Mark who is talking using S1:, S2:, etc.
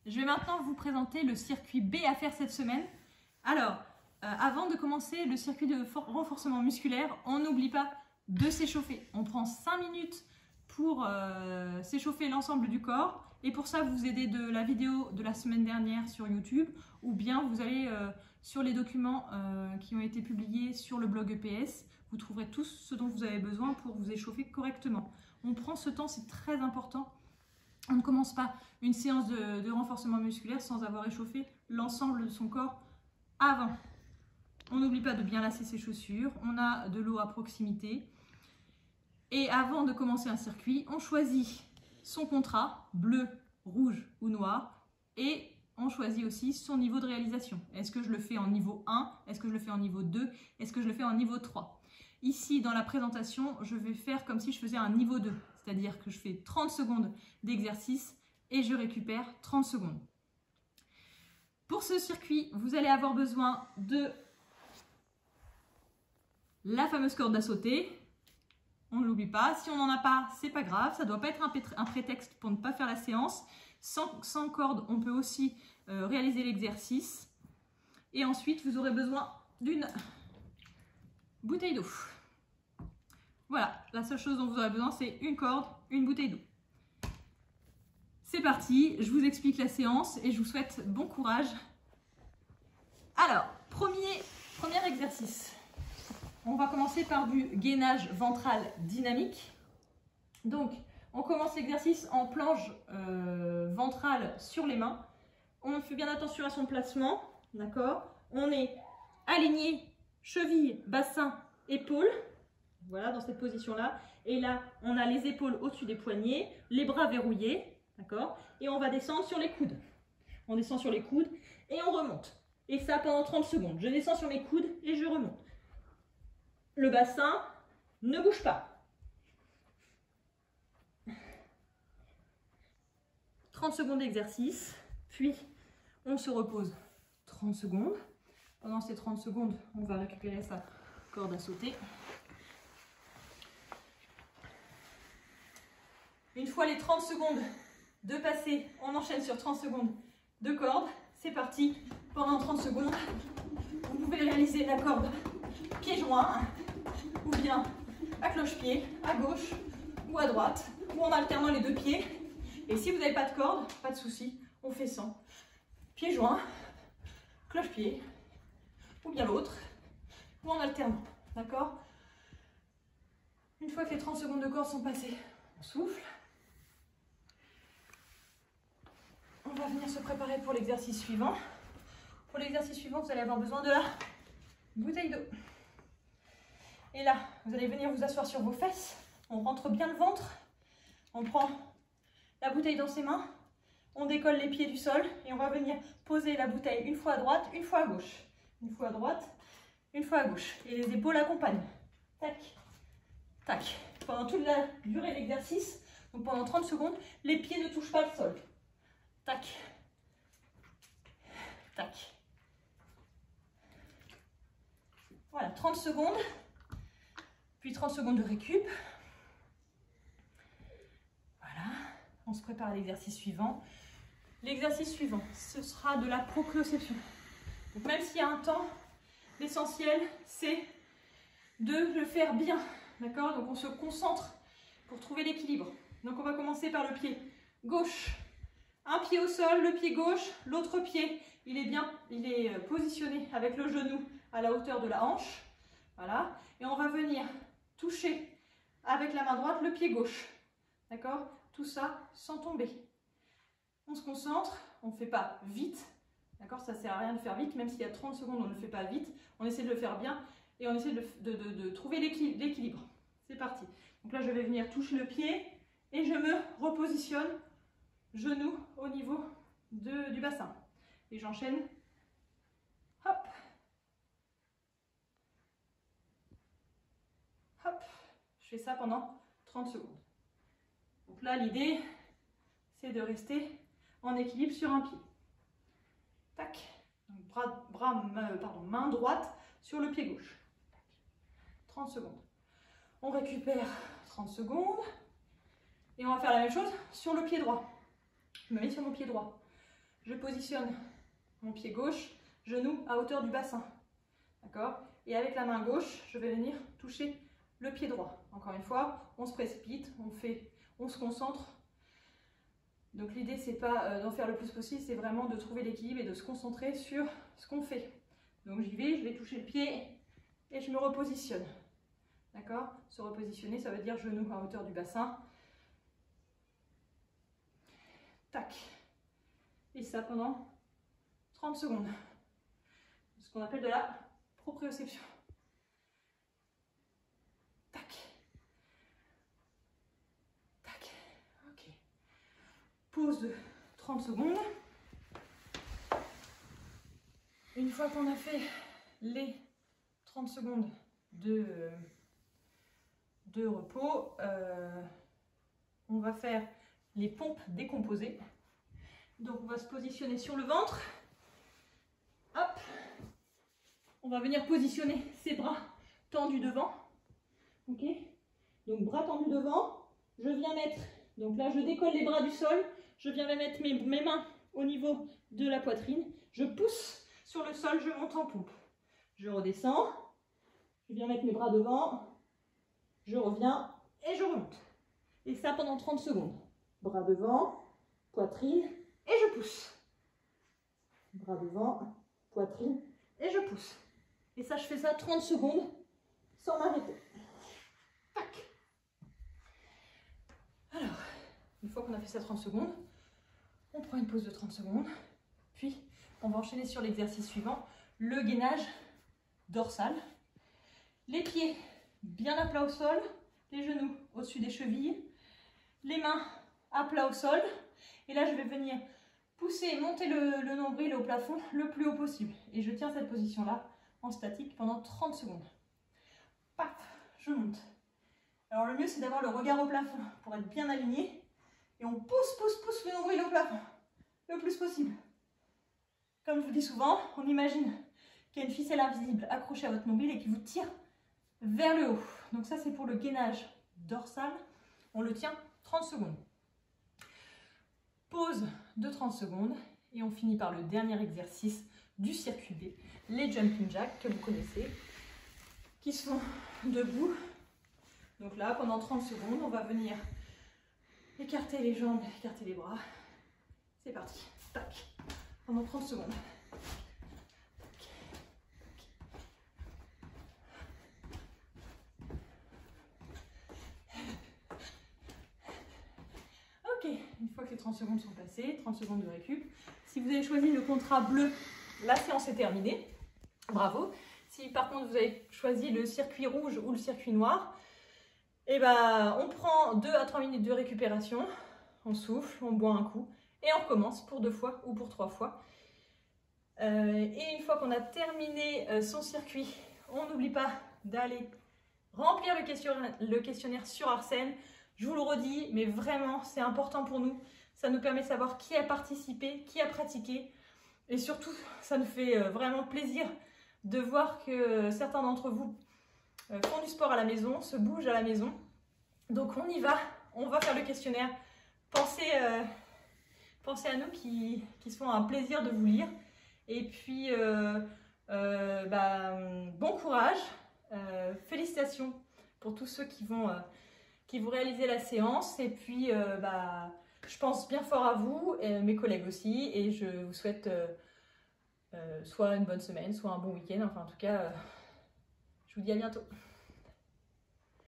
S1: Je vais maintenant vous présenter le circuit B à faire cette semaine. Alors, avant de commencer le circuit de renforcement musculaire, on n'oublie pas de s'échauffer. On prend 5 minutes pour s'échauffer l'ensemble du corps. Et pour ça, vous aidez de la vidéo de la semaine dernière sur YouTube, ou bien vous allez sur les documents qui ont été publiés sur le blog EPS. Vous trouverez tout ce dont vous avez besoin pour vous échauffer correctement. On prend ce temps, c'est très important. On ne commence pas une séance de renforcement musculaire sans avoir échauffé l'ensemble de son corps avant. On n'oublie pas de bien lasser ses chaussures, on a de l'eau à proximité. Et avant de commencer un circuit, on choisit son contrat, bleu, rouge ou noir, et on choisit aussi son niveau de réalisation. Est-ce que je le fais en niveau 1? Est-ce que je le fais en niveau 2? Est-ce que je le fais en niveau 3? Ici, dans la présentation, je vais faire comme si je faisais un niveau 2, c'est-à-dire que je fais 30 secondes d'exercice et je récupère 30 secondes. Pour ce circuit, vous allez avoir besoin de la fameuse corde à sauter. On ne l'oublie pas. Si on n'en a pas, c'est pas grave. Ça ne doit pas être un prétexte pour ne pas faire la séance. Sans corde, on peut aussi réaliser l'exercice. Et ensuite, vous aurez besoin d'une bouteille d'eau. Voilà, la seule chose dont vous aurez besoin, c'est une corde, une bouteille d'eau. C'est parti, je vous explique la séance et je vous souhaite bon courage. Alors, premier exercice. On va commencer par du gainage ventral dynamique. Donc, on commence l'exercice en planche ventrale sur les mains. On fait bien attention à son placement, d'accord? On est aligné, cheville, bassin, épaules. Voilà, dans cette position-là. Et là, on a les épaules au-dessus des poignets, les bras verrouillés, d'accord? Et on va descendre sur les coudes. On descend sur les coudes et on remonte. Et ça pendant 30 secondes. Je descends sur mes coudes et je remonte. Le bassin ne bouge pas. 30 secondes d'exercice, puis on se repose 30 secondes. Pendant ces 30 secondes, on va récupérer sa corde à sauter. Une fois les 30 secondes de passer, on enchaîne sur 30 secondes de corde. C'est parti, pendant 30 secondes, vous pouvez réaliser la corde pieds joints, ou bien à cloche-pied, à gauche ou à droite, ou en alternant les deux pieds. Et si vous n'avez pas de corde, pas de souci, on fait sans. Pieds joints, cloche-pied, ou bien l'autre, ou en alternant, d'accord? Une fois que les 30 secondes de corde sont passées, on souffle. On va venir se préparer pour l'exercice suivant. Pour l'exercice suivant, vous allez avoir besoin de la bouteille d'eau. Et là, vous allez venir vous asseoir sur vos fesses. On rentre bien le ventre. On prend la bouteille dans ses mains. On décolle les pieds du sol et on va venir poser la bouteille une fois à droite, une fois à gauche. Une fois à droite, une fois à gauche. Et les épaules accompagnent. Tac, tac. Pendant toute la durée de l'exercice, donc pendant 30 secondes, les pieds ne touchent pas le sol. Tac, tac. Voilà, 30 secondes, puis 30 secondes de récup. Voilà, on se prépare à l'exercice suivant. L'exercice suivant, ce sera de la proprioception. Donc même s'il y a un temps, l'essentiel, c'est de le faire bien. D'accord? Donc on se concentre pour trouver l'équilibre. Donc on va commencer par le pied gauche. Un pied au sol, le pied gauche, l'autre pied, il est positionné avec le genou à la hauteur de la hanche. Voilà. Et on va venir toucher avec la main droite le pied gauche. D'accord? Tout ça sans tomber. On se concentre, on ne fait pas vite. D'accord? Ça ne sert à rien de faire vite, même s'il y a 30 secondes, on ne le fait pas vite. On essaie de le faire bien et on essaie de trouver l'équilibre. C'est parti. Donc là, je vais venir toucher le pied et je me repositionne. Genou au niveau du bassin. Et j'enchaîne. Hop. Hop. Je fais ça pendant 30 secondes. Donc là, l'idée, c'est de rester en équilibre sur un pied. Tac. Donc, main droite sur le pied gauche. 30 secondes. On récupère 30 secondes. Et on va faire la même chose sur le pied droit. Je me mets sur mon pied droit. je positionne mon pied gauche, genou à hauteur du bassin. D'accord? Et avec la main gauche, je vais venir toucher le pied droit. Encore une fois, on se précipite, on se concentre. Donc l'idée, c'est pas d'en faire le plus possible, c'est vraiment de trouver l'équilibre et de se concentrer sur ce qu'on fait. Donc j'y vais, je vais toucher le pied et je me repositionne. D'accord? Se repositionner, ça veut dire genou à hauteur du bassin. Tac. Et ça pendant 30 secondes. Ce qu'on appelle de la proprioception. Tac. Tac. Ok. Pause de 30 secondes. Une fois qu'on a fait les 30 secondes de repos, on va faire les pompes décomposées. Donc on va se positionner sur le ventre. Hop. On va venir positionner ses bras tendus devant. Ok. Donc bras tendus devant. Je viens mettre, donc là je décolle les bras du sol. Je viens mettre mes mains au niveau de la poitrine. Je pousse sur le sol, je monte en pompe. Je redescends. Je viens mettre mes bras devant. Je reviens et je remonte. Et ça pendant 30 secondes. Bras devant, poitrine et je pousse. Bras devant, poitrine et je pousse. Et ça, je fais ça 30 secondes sans m'arrêter. Tac. Alors, une fois qu'on a fait ça 30 secondes, on prend une pause de 30 secondes. Puis, on va enchaîner sur l'exercice suivant, le gainage dorsal. Les pieds bien à plat au sol, les genoux au-dessus des chevilles, les mains à plat au sol. Et là, je vais venir pousser, monter le nombril au plafond le plus haut possible. Et je tiens cette position-là en statique pendant 30 secondes. Paf, je monte. Alors le mieux, c'est d'avoir le regard au plafond pour être bien aligné. Et on pousse le nombril au plafond le plus possible. Comme je vous dis souvent, on imagine qu'il y a une ficelle invisible accrochée à votre nombril et qui vous tire vers le haut. Donc ça, c'est pour le gainage dorsal. On le tient 30 secondes. Pause de 30 secondes et on finit par le dernier exercice du circuit B, les jumping jacks que vous connaissez, qui sont debout. Donc là, pendant 30 secondes, on va venir écarter les jambes, écarter les bras. C'est parti. Tac. Pendant 30 secondes. Ok, une fois que les 30 secondes sont passées, 30 secondes de récup. Si vous avez choisi le contrat bleu, la séance est terminée. Bravo. Si par contre vous avez choisi le circuit rouge ou le circuit noir, eh ben, on prend 2 à 3 minutes de récupération, on souffle, on boit un coup et on recommence pour 2 fois ou pour 3 fois. Et une fois qu'on a terminé son circuit, on n'oublie pas d'aller remplir le questionnaire sur Arsène. Je vous le redis, mais vraiment, c'est important pour nous. Ça nous permet de savoir qui a participé, qui a pratiqué. Et surtout, ça nous fait vraiment plaisir de voir que certains d'entre vous font du sport à la maison, se bougent à la maison. Donc on y va, on va faire le questionnaire. Pensez à nous qui se font un plaisir de vous lire. Et puis, bon courage, félicitations pour tous ceux qui vont réaliser la séance. Et puis, je pense bien fort à vous, et mes collègues aussi, et je vous souhaite soit une bonne semaine, soit un bon week-end. Enfin, en tout cas, je vous dis à bientôt.